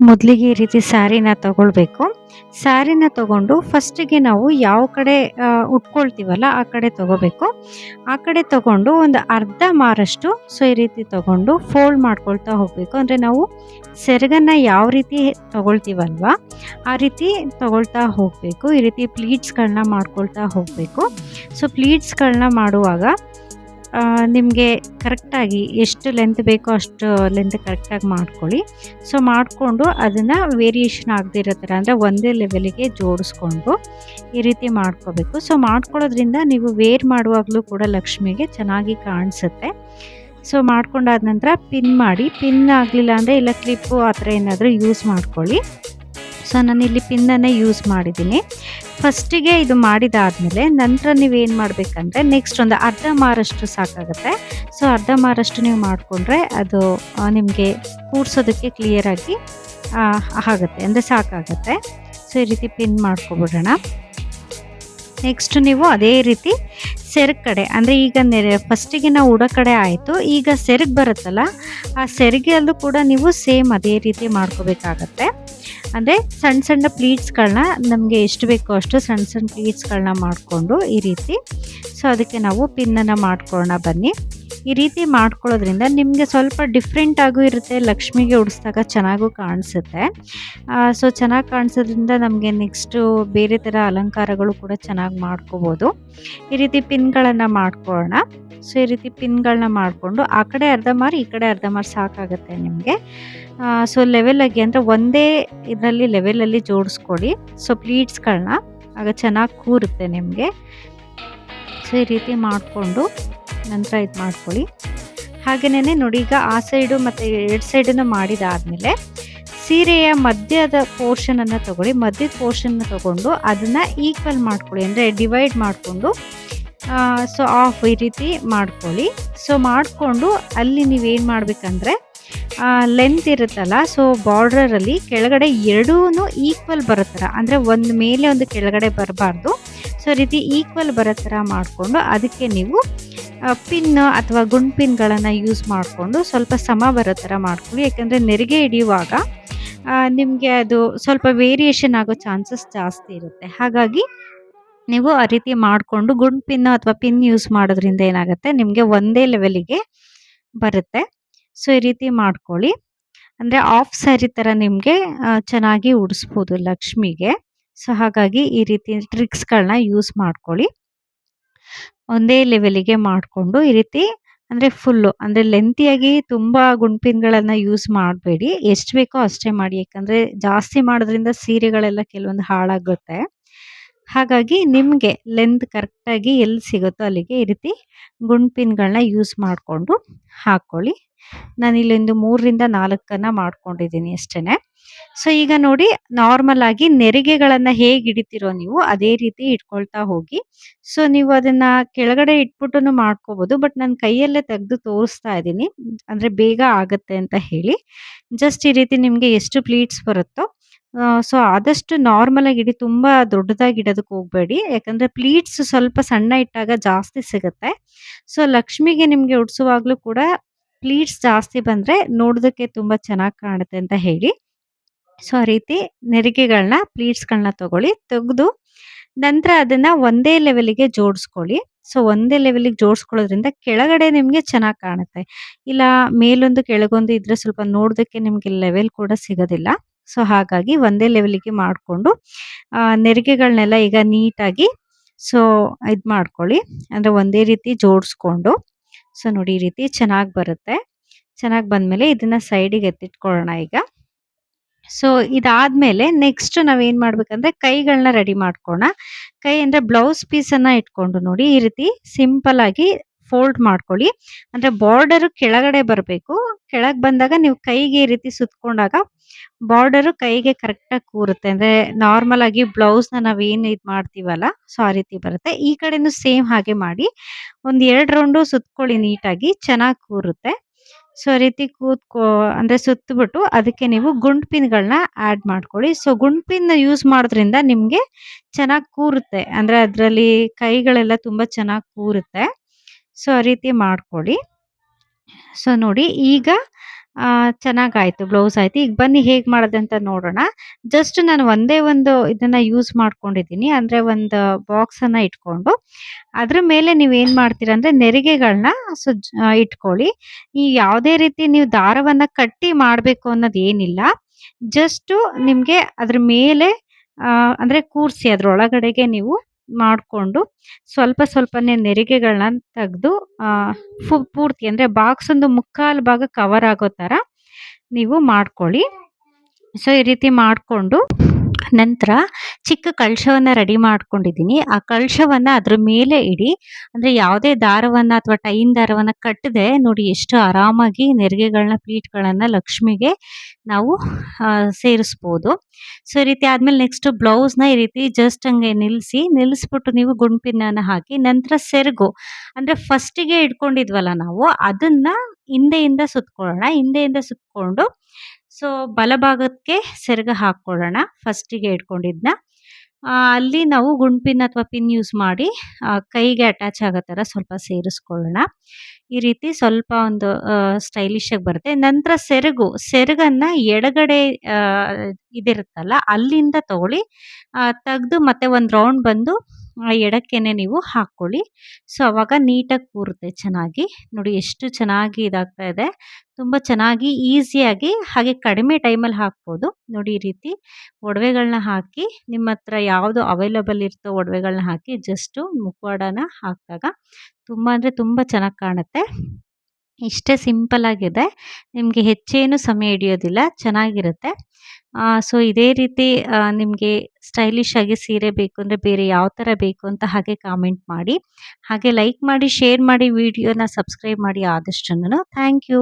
ಮೊದಲಿಗೆ ಈ ರೀತಿ ಸ್ಯಾರಿನ ತಗೊಳ್ಬೇಕು. ಸ್ಯಾರಿನ ತಗೊಂಡು ಫಸ್ಟಿಗೆ ನಾವು ಯಾವ ಕಡೆ ಉಟ್ಕೊಳ್ತೀವಲ್ಲ ಆ ಕಡೆ ತಗೋಬೇಕು. ಆ ಕಡೆ ತಗೊಂಡು ಒಂದು ಅರ್ಧ ಮಾರಷ್ಟು ಈ ರೀತಿ ತಗೊಂಡು ಫೋಲ್ಡ್ ಮಾಡ್ಕೊಳ್ತಾ ಹೋಗಬೇಕು. ಅಂದರೆ ನಾವು ಸೆರಗನ್ನು ಯಾವ ರೀತಿ ತಗೊಳ್ತೀವಲ್ವಾ ಆ ರೀತಿ ತಗೊಳ್ತಾ ಹೋಗಬೇಕು. ಈ ರೀತಿ ಪ್ಲೀಟ್ಸ್ಗಳನ್ನ ಮಾಡ್ಕೊಳ್ತಾ ಹೋಗಬೇಕು. ಪ್ಲೀಟ್ಸ್ಗಳನ್ನ ಮಾಡುವಾಗ ನಿಮಗೆ ಕರೆಕ್ಟಾಗಿ ಎಷ್ಟು ಲೆಂತ್ ಬೇಕೋ ಅಷ್ಟು ಲೆಂತ್ ಕರೆಕ್ಟಾಗಿ ಮಾಡ್ಕೊಳ್ಳಿ. ಮಾಡಿಕೊಂಡು ಅದನ್ನು ವೇರಿಯೇಷನ್ ಆಗದೇ ಇರೋ ಥರ ಅಂದರೆ ಒಂದೇ ಲೆವೆಲಿಗೆ ಜೋಡಿಸ್ಕೊಂಡು ಈ ರೀತಿ ಮಾಡ್ಕೋಬೇಕು. ಮಾಡ್ಕೊಳ್ಳೋದ್ರಿಂದ ನೀವು ವೇರ್ ಮಾಡುವಾಗಲೂ ಕೂಡ ಲಕ್ಷ್ಮಿಗೆ ಚೆನ್ನಾಗಿ ಕಾಣಿಸುತ್ತೆ. ಮಾಡ್ಕೊಂಡಾದ ನಂತರ ಪಿನ್ ಮಾಡಿ, ಪಿನ್ ಆಗಲಿಲ್ಲ ಅಂದರೆ ಇಲ್ಲ ಕ್ಲಿಪ್ಪು ಆ ಥರ ಏನಾದರೂ ಯೂಸ್ ಮಾಡ್ಕೊಳ್ಳಿ. ನಾನಿಲ್ಲಿ ಪಿನ್ನನ್ನೇ ಯೂಸ್ ಮಾಡಿದ್ದೀನಿ. ಫಸ್ಟಿಗೆ ಇದು ಮಾಡಿದಾದಮೇಲೆ ನಂತರ ನೀವೇನು ಮಾಡಬೇಕಂದ್ರೆ ನೆಕ್ಸ್ಟ್ ಒಂದು ಅರ್ಧ ಮಾರಷ್ಟು ಸಾಕಾಗುತ್ತೆ. ಅರ್ಧ ಮಾರಷ್ಟು ನೀವು ಮಾಡಿಕೊಂಡ್ರೆ ಅದು ನಿಮಗೆ ಕೂರಿಸೋದಕ್ಕೆ ಕ್ಲಿಯರಾಗಿ ಆಗುತ್ತೆ, ಅಂದರೆ ಸಾಕಾಗುತ್ತೆ. ಈ ರೀತಿ ಪಿನ್ ಮಾಡ್ಕೊಬಿಡೋಣ. ನೆಕ್ಸ್ಟ್ ನೀವು ಅದೇ ರೀತಿ ಸೆರಗು ಕಡೆ, ಅಂದರೆ ಈಗ ಫಸ್ಟಿಗೆ ನಾವು ಉಡೋ ಕಡೆ ಆಯಿತು. ಈಗ ಸೆರಗು ಬರುತ್ತಲ್ಲ, ಆ ಸೆರಗಲ್ಲೂ ಕೂಡ ನೀವು ಸೇಮ್ ಅದೇ ರೀತಿ ಮಾಡ್ಕೋಬೇಕಾಗತ್ತೆ. ಅಂದರೆ ಸಣ್ಣ ಸಣ್ಣ ಪ್ಲೀಟ್ಸ್ಗಳನ್ನ ನಮಗೆ ಎಷ್ಟು ಬೇಕೋ ಅಷ್ಟು ಸಣ್ಣ ಸಣ್ಣ ಪ್ಲೀಟ್ಸ್ಗಳನ್ನ ಮಾಡಿಕೊಂಡು ಈ ರೀತಿ ಅದಕ್ಕೆ ನಾವು ಪಿನ್ನನ್ನು ಮಾಡ್ಕೊಳ್ಳೋಣ ಬನ್ನಿ. ಈ ರೀತಿ ಮಾಡ್ಕೊಳ್ಳೋದ್ರಿಂದ ನಿಮಗೆ ಸ್ವಲ್ಪ ಡಿಫ್ರೆಂಟಾಗೂ ಇರುತ್ತೆ, ಲಕ್ಷ್ಮಿಗೆ ಉಡಿಸಿದಾಗ ಚೆನ್ನಾಗೂ ಕಾಣಿಸುತ್ತೆ. ಚೆನ್ನಾಗಿ ಕಾಣಿಸೋದ್ರಿಂದ ನಮಗೆ ನೆಕ್ಸ್ಟು ಬೇರೆ ಥರ ಅಲಂಕಾರಗಳು ಕೂಡ ಚೆನ್ನಾಗಿ ಮಾಡ್ಕೋಬೋದು. ಈ ರೀತಿ ಪಿನ್ಗಳನ್ನು ಮಾಡ್ಕೊಳ್ಳೋಣ. ಈ ರೀತಿ ಪಿನ್ಗಳನ್ನ ಮಾಡಿಕೊಂಡು ಆ ಕಡೆ ಅರ್ಧ ಮಾರು ಈ ಕಡೆ ಅರ್ಧ ಮಾರು ಸಾಕಾಗುತ್ತೆ ನಿಮಗೆ. ಲೆವೆಲಾಗಿ ಅಂದರೆ ಒಂದೇ ಇದರಲ್ಲಿ ಲೆವೆಲಲ್ಲಿ ಜೋಡಿಸ್ಕೊಳ್ಳಿ. ಪ್ಲೀಟ್ಸ್ಗಳನ್ನ ಆಗ ಚೆನ್ನಾಗಿ ಕೂರುತ್ತೆ ನಿಮಗೆ. ಈ ರೀತಿ ಮಾಡಿಕೊಂಡು ನಂತರ ಇದು ಮಾಡ್ಕೊಳ್ಳಿ. ಹಾಗೆಯೇ ನೋಡಿ, ಈಗ ಆ ಸೈಡು ಮತ್ತು ಎರಡು ಸೈಡನ್ನು ಮಾಡಿದಾದಮೇಲೆ ಸೀರೆಯ ಮಧ್ಯದ ಪೋರ್ಷನನ್ನು ತೊಗೊಳ್ಳಿ. ಮಧ್ಯದ ಪೋರ್ಷನ್ನ ತೊಗೊಂಡು ಅದನ್ನು ಈಕ್ವಲ್ ಮಾಡ್ಕೊಳ್ಳಿ, ಅಂದರೆ ಡಿವೈಡ್ ಮಾಡಿಕೊಂಡು ಆಫ್ ಈ ರೀತಿ ಮಾಡ್ಕೊಳ್ಳಿ. ಮಾಡಿಕೊಂಡು ಅಲ್ಲಿ ನೀವೇನು ಮಾಡಬೇಕಂದ್ರೆ ಲೆಂತ್ ಇರುತ್ತಲ್ಲ, ಬಾರ್ಡರಲ್ಲಿ ಕೆಳಗಡೆ ಎರಡೂ ಈಕ್ವಲ್ ಬರೋ ಥರ, ಅಂದರೆ ಒಂದು ಮೇಲೆ ಒಂದು ಕೆಳಗಡೆ ಬರಬಾರ್ದು. ರೀತಿ ಈಕ್ವಲ್ ಬರೋ ಥರ ಮಾಡಿಕೊಂಡು ಅದಕ್ಕೆ ನೀವು ಪಿನ್ ಅಥವಾ ಗುಂಡು ಪಿನ್ಗಳನ್ನು ಯೂಸ್ ಮಾಡಿಕೊಂಡು ಸ್ವಲ್ಪ ಸಮ ಬರೋ ಥರ ಮಾಡ್ಕೊಳ್ಳಿ. ಯಾಕೆಂದರೆ ನೆರಿಗೆ ಹಿಡಿಯುವಾಗ ನಿಮಗೆ ಅದು ಸ್ವಲ್ಪ ವೇರಿಯೇಷನ್ ಆಗೋ ಚಾನ್ಸಸ್ ಜಾಸ್ತಿ ಇರುತ್ತೆ. ಹಾಗಾಗಿ ನೀವು ಆ ರೀತಿ ಮಾಡಿಕೊಂಡು ಗುಂಡು ಪಿನ್ ಅಥವಾ ಪಿನ್ ಯೂಸ್ ಮಾಡೋದ್ರಿಂದ ಏನಾಗುತ್ತೆ, ನಿಮಗೆ ಒಂದೇ ಲೆವೆಲಿಗೆ ಬರುತ್ತೆ. ಈ ರೀತಿ ಮಾಡ್ಕೊಳ್ಳಿ. ಅಂದರೆ ಆಫ್ ಸ್ಯಾರಿ ಥರ ನಿಮಗೆ ಚೆನ್ನಾಗಿ ಉಡಿಸ್ಬೋದು ಲಕ್ಷ್ಮಿಗೆ. ಹಾಗಾಗಿ ಈ ರೀತಿ ಟ್ರಿಕ್ಸ್ಗಳನ್ನ ಯೂಸ್ ಮಾಡ್ಕೊಳ್ಳಿ. ಒಂದೇ ಲೆವೆಲಿಗೆ ಮಾಡಿಕೊಂಡು ಈ ರೀತಿ, ಅಂದರೆ ಫುಲ್ಲು, ಅಂದರೆ ಲೆಂತಿಯಾಗಿ ತುಂಬ ಗುಂಡು ಪಿನ್ಗಳನ್ನು ಯೂಸ್ ಮಾಡಬೇಡಿ. ಎಷ್ಟು ಬೇಕೋ ಅಷ್ಟೇ ಮಾಡಿ. ಯಾಕಂದರೆ ಜಾಸ್ತಿ ಮಾಡೋದ್ರಿಂದ ಸೀರೆಗಳೆಲ್ಲ ಕೆಲವೊಂದು ಹಾಳಾಗುತ್ತೆ. ಹಾಗಾಗಿ ನಿಮಗೆ ಲೆಂತ್ ಕರೆಕ್ಟಾಗಿ ಎಲ್ಲಿ ಸಿಗುತ್ತೋ ಅಲ್ಲಿಗೆ ಈ ರೀತಿ ಗುಂಡು ಪಿನ್ಗಳನ್ನ ಯೂಸ್ ಮಾಡಿಕೊಂಡು ಹಾಕ್ಕೊಳ್ಳಿ. ನಾನಿಲ್ಲೊಂದು 3ರಿಂದ 4 ಮಾಡ್ಕೊಂಡಿದ್ದೀನಿ ಅಷ್ಟೇ. ಈಗ ನೋಡಿ, ನಾರ್ಮಲ್ ಆಗಿ ನೆರಿಗೆಗಳನ್ನು ಹೇಗೆ ಹಿಡಿತೀರೋ ನೀವು ಅದೇ ರೀತಿ ಇಟ್ಕೊಳ್ತಾ ಹೋಗಿ. ನೀವು ಅದನ್ನು ಕೆಳಗಡೆ ಇಟ್ಬಿಟ್ಟು ಮಾಡ್ಕೋಬೋದು. ಬಟ್ ನಾನು ಕೈಯಲ್ಲೇ ತೆಗೆದು ತೋರಿಸ್ತಾ ಇದ್ದೀನಿ, ಅಂದರೆ ಬೇಗ ಆಗುತ್ತೆ ಅಂತ ಹೇಳಿ. ಜಸ್ಟ್ ಈ ರೀತಿ ನಿಮಗೆ ಎಷ್ಟು ಪ್ಲೀಟ್ಸ್ ಬರುತ್ತೋ ಆದಷ್ಟು ನಾರ್ಮಲಾಗಿ ಇಡಿ, ತುಂಬ ದೊಡ್ಡದಾಗಿ ಇಡೋದಕ್ಕೆ ಹೋಗಬೇಡಿ. ಯಾಕಂದರೆ ಪ್ಲೀಟ್ಸ್ ಸ್ವಲ್ಪ ಸಣ್ಣ ಇಟ್ಟಾಗ ಜಾಸ್ತಿ ಸಿಗುತ್ತೆ. ಲಕ್ಷ್ಮಿಗೆ ನಿಮಗೆ ಉಡಿಸುವಾಗಲೂ ಕೂಡ ಪ್ಲೀಟ್ಸ್ ಜಾಸ್ತಿ ಬಂದರೆ ನೋಡೋದಕ್ಕೆ ತುಂಬ ಚೆನ್ನಾಗಿ ಕಾಣುತ್ತೆ ಅಂತ ಹೇಳಿ. ಆ ರೀತಿ ನೆರಿಗೆಗಳನ್ನ ಪ್ಲೀಟ್ಸ್ಗಳನ್ನ ತೆಗೆದು ನಂತರ ಅದನ್ನು ಒಂದೇ ಲೆವೆಲಿಗೆ ಜೋಡಿಸ್ಕೊಳ್ಳಿ. ಒಂದೇ ಲೆವೆಲಿಗೆ ಜೋಡಿಸ್ಕೊಳ್ಳೋದ್ರಿಂದ ಕೆಳಗಡೆ ನಿಮಗೆ ಚೆನ್ನಾಗಿ ಕಾಣುತ್ತೆ. ಇಲ್ಲ ಮೇಲೊಂದು ಕೆಳಗೊಂದು ಇದ್ದರೆ ಸ್ವಲ್ಪ ನೋಡೋದಕ್ಕೆ ನಿಮಗೆ ಲೆವೆಲ್ ಕೂಡ ಸಿಗೋದಿಲ್ಲ. ಹಾಗಾಗಿ ಒಂದೇ ಲೆವೆಲಿಗೆ ಮಾಡಿಕೊಂಡು ನೆರಿಗೆಗಳನ್ನೆಲ್ಲ ಈಗ ನೀಟಾಗಿ ಇದು ಮಾಡ್ಕೊಳ್ಳಿ, ಅಂದರೆ ಒಂದೇ ರೀತಿ ಜೋಡಿಸ್ಕೊಂಡು. ನೋಡಿ ಈ ರೀತಿ ಚೆನ್ನಾಗಿ ಬರುತ್ತೆ. ಚೆನ್ನಾಗಿ ಬಂದಮೇಲೆ ಇದನ್ನು ಸೈಡಿಗೆ ಎತ್ತಿಟ್ಕೊಳ್ಳೋಣ ಈಗ. ಇದಾದಮೇಲೆ ನೆಕ್ಸ್ಟ್ ನಾವೇನು ಮಾಡಬೇಕಂದ್ರೆ ಕೈಗಳನ್ನ ರೆಡಿ ಮಾಡ್ಕೊಳ್ಳೋಣ. ಕೈ ಅಂದರೆ ಬ್ಲೌಸ್ ಪೀಸನ್ನು ಇಟ್ಕೊಂಡು ನೋಡಿ ಈ ರೀತಿ ಸಿಂಪಲ್ಲಾಗಿ ಫೋಲ್ಡ್ ಮಾಡ್ಕೊಳ್ಳಿ. ಅಂದರೆ ಬಾರ್ಡರು ಕೆಳಗಡೆ ಬರಬೇಕು. ಕೆಳಗೆ ಬಂದಾಗ ನೀವು ಕೈಗೆ ಈ ರೀತಿ ಸುತ್ಕೊಂಡಾಗ ಬಾರ್ಡರು ಕೈಗೆ ಕರೆಕ್ಟಾಗಿ ಕೂರುತ್ತೆ. ಅಂದರೆ ನಾರ್ಮಲ್ ಆಗಿ ಬ್ಲೌಸ್ನ ನಾವೇನು ಇದು ಮಾಡ್ತೀವಲ್ಲ, ಆ ರೀತಿ ಬರುತ್ತೆ. ಈ ಕಡೆನೂ ಸೇಮ್ ಹಾಗೆ ಮಾಡಿ ಒಂದು 2 ರೌಂಡು ಸುತ್ಕೊಳ್ಳಿ ನೀಟಾಗಿ, ಚೆನ್ನಾಗಿ ಕೂರುತ್ತೆ. ಆ ರೀತಿ ಅಂದರೆ ಸುತ್ತಬಿಟ್ಟು ಅದಕ್ಕೆ ನೀವು ಗುಂಡು ಪಿನ್ಗಳನ್ನ ಆ್ಯಡ್ ಮಾಡ್ಕೊಳ್ಳಿ. ಗುಂಡು ಪಿನ್ ಯೂಸ್ ಮಾಡೋದ್ರಿಂದ ನಿಮಗೆ ಚೆನ್ನಾಗಿ ಕೂರುತ್ತೆ, ಅಂದರೆ ಅದರಲ್ಲಿ ಕೈಗಳೆಲ್ಲ ತುಂಬ ಚೆನ್ನಾಗಿ ಕೂರುತ್ತೆ. ಆ ರೀತಿ ಮಾಡ್ಕೊಳ್ಳಿ. ನೋಡಿ ಈಗ ಚೆನ್ನಾಗಾಯ್ತು ಬ್ಲೌಸ್ ಆಯ್ತು. ಈಗ ಬನ್ನಿ ಹೇಗ್ ಮಾಡೋದಂತ ನೋಡೋಣ. ಜಸ್ಟ್ ನಾನು ಒಂದೇ ಒಂದು ಇದನ್ನ ಯೂಸ್ ಮಾಡ್ಕೊಂಡಿದ್ದೀನಿ. ಅಂದ್ರೆ ಒಂದು ಬಾಕ್ಸನ್ನ ಇಟ್ಕೊಂಡು, ಅದ್ರ ಮೇಲೆ ನೀವೇನ್ ಮಾಡ್ತೀರಾ ಅಂದ್ರೆ ನೆರಿಗೆಗಳನ್ನ ಇಟ್ಕೊಳ್ಳಿ. ಈ ಯಾವುದೇ ರೀತಿ ನೀವು ದಾರವನ್ನ ಕಟ್ಟಿ ಮಾಡ್ಬೇಕು ಅನ್ನೋದೇನಿಲ್ಲ. ಜಸ್ಟು ನಿಮ್ಗೆ ಅದ್ರ ಮೇಲೆ ಅಂದ್ರೆ ಕೂರ್ಸಿ ಅದ್ರೊಳಗಡೆಗೆ ನೀವು ಮಾಡ್ಕೊಂಡು ಸ್ವಲ್ಪ ಸ್ವಲ್ಪನೇ ನೆರಿಗೆಗಳನ್ನ ತೆಗ್ದು ಪೂರ್ತಿ ಅಂದ್ರೆ ಬಾಕ್ಸ್ ಒಂದು ಮುಕ್ಕಾಲು ಭಾಗ ಕವರ್ ಆಗೋ ಥರ ನೀವು ಮಾಡ್ಕೊಳ್ಳಿ. ಸೊ ಈ ರೀತಿ ಮಾಡಿಕೊಂಡು ನಂತರ ಚಿಕ್ಕ ಕಳಶವನ್ನ ರೆಡಿ ಮಾಡ್ಕೊಂಡಿದ್ದೀನಿ. ಆ ಕಳಶವನ್ನ ಅದ್ರ ಮೇಲೆ ಇಡಿ. ಅಂದ್ರೆ ಯಾವುದೇ ದಾರವನ್ನ ಅಥವಾ ಟೈನ್ ದಾರವನ್ನ ಕಟ್ಟದೆ ನೋಡಿ ಎಷ್ಟು ಆರಾಮಾಗಿ ನೆರಿಗೆಗಳನ್ನ, ಪ್ಲೀಟ್‌ಗಳನ್ನ ಲಕ್ಷ್ಮಿಗೆ ನಾವು ಸೇರಿಸ್ಬೋದು. ಸೊ ಈ ರೀತಿ ಆದ್ಮೇಲೆ ನೆಕ್ಸ್ಟ್ ಬ್ಲೌಸ್‌ನ ಈ ರೀತಿ ಜಸ್ಟ್ ಹಂಗೆ ನಿಲ್ಲಿಸ್ಬಿಟ್ಟು ನೀವು ಗುಂಪಿನನ್ನ ಹಾಕಿ ನಂತರ ಸೆರಗು ಅಂದ್ರೆ ಫಸ್ಟಿಗೆ ಇಟ್ಕೊಂಡಿದ್ವಲ್ಲ ನಾವು ಅದನ್ನ ಹಿಂದೆಯಿಂದ ಸುತ್ಕೊಳ್ಳೋಣ. ಹಿಂದೆಯಿಂದ ಸುತ್ಕೊಂಡು ಸೊ ಬಲಭಾಗಕ್ಕೆ ಸೆರಗ ಹಾಕ್ಕೊಳ್ಳೋಣ ಫಸ್ಟಿಗೆ ಇಟ್ಕೊಂಡಿದ್ನ. ಅಲ್ಲಿ ನಾವು ಗುಂಪಿನ ಅಥವಾ ಪಿನ್ ಯೂಸ್ ಮಾಡಿ ಕೈಗೆ ಅಟ್ಯಾಚ್ ಆಗೋ ಥರ ಸ್ವಲ್ಪ ಸೇರಿಸ್ಕೊಳ್ಳೋಣ. ಈ ರೀತಿ ಸ್ವಲ್ಪ ಒಂದು ಸ್ಟೈಲಿಶ್ ಆಗಿ ಬರುತ್ತೆ. ನಂತರ ಸೆರಗನ್ನ ಎಡಗಡೆ ಇದಿರುತ್ತಲ್ಲ ಅಲ್ಲಿಂದ ತಗೊಳ್ಳಿ. ತೆಗ್ದು ಮತ್ತೆ ಒಂದು ರೌಂಡ್ ಬಂದು ಎಡಕ್ಕೆನೆ ನೀವು ಹಾಕ್ಕೊಳ್ಳಿ. ಸೊ ಅವಾಗ ನೀಟಾಗಿ ಕೂರುತ್ತೆ ಚೆನ್ನಾಗಿ. ನೋಡಿ ಎಷ್ಟು ಚೆನ್ನಾಗಿ ಇದಾಗ್ತಾ ಇದೆ. ತುಂಬ ಚೆನ್ನಾಗಿ ಈಸಿಯಾಗಿ ಹಾಗೆ ಕಡಿಮೆ ಟೈಮಲ್ಲಿ ಹಾಕ್ಬೋದು. ನೋಡಿ ಈ ರೀತಿ ಒಡವೆಗಳನ್ನ ಹಾಕಿ ನಿಮ್ಮ ಹತ್ರ ಯಾವುದು ಅವೈಲಬಲ್ ಇರ್ತೋ ಒಡವೆಗಳನ್ನ ಹಾಕಿ ಜಸ್ಟು ಮುಖವಾಡನ ಹಾಕಿದಾಗ ತುಂಬ ಅಂದರೆ ತುಂಬ ಚೆನ್ನಾಗಿ ಕಾಣುತ್ತೆ. ಇಷ್ಟೇ ಸಿಂಪಲ್ ಆಗಿದೆ. ನಿಮಗೆ ಹೆಚ್ಚೇನು ಸಮಯ ಹಿಡಿಯೋದಿಲ್ಲ. ಚೆನ್ನಾಗಿರುತ್ತೆ. ಸೊ ಇದೇ ರೀತಿ ನಿಮಗೆ ಸ್ಟೈಲಿಶ್ ಆಗಿ ಸೀರೆ ಬೇಕು ಅಂದರೆ ಬೇರೆ ಯಾವ ಥರ ಬೇಕು ಅಂತ ಹಾಗೆ ಕಾಮೆಂಟ್ ಮಾಡಿ. ಹಾಗೆ ಲೈಕ್ ಮಾಡಿ, ಶೇರ್ ಮಾಡಿ, ವಿಡಿಯೋನ ಸಬ್ಸ್ಕ್ರೈಬ್ ಮಾಡಿ ಆದಷ್ಟುನು. Thank you.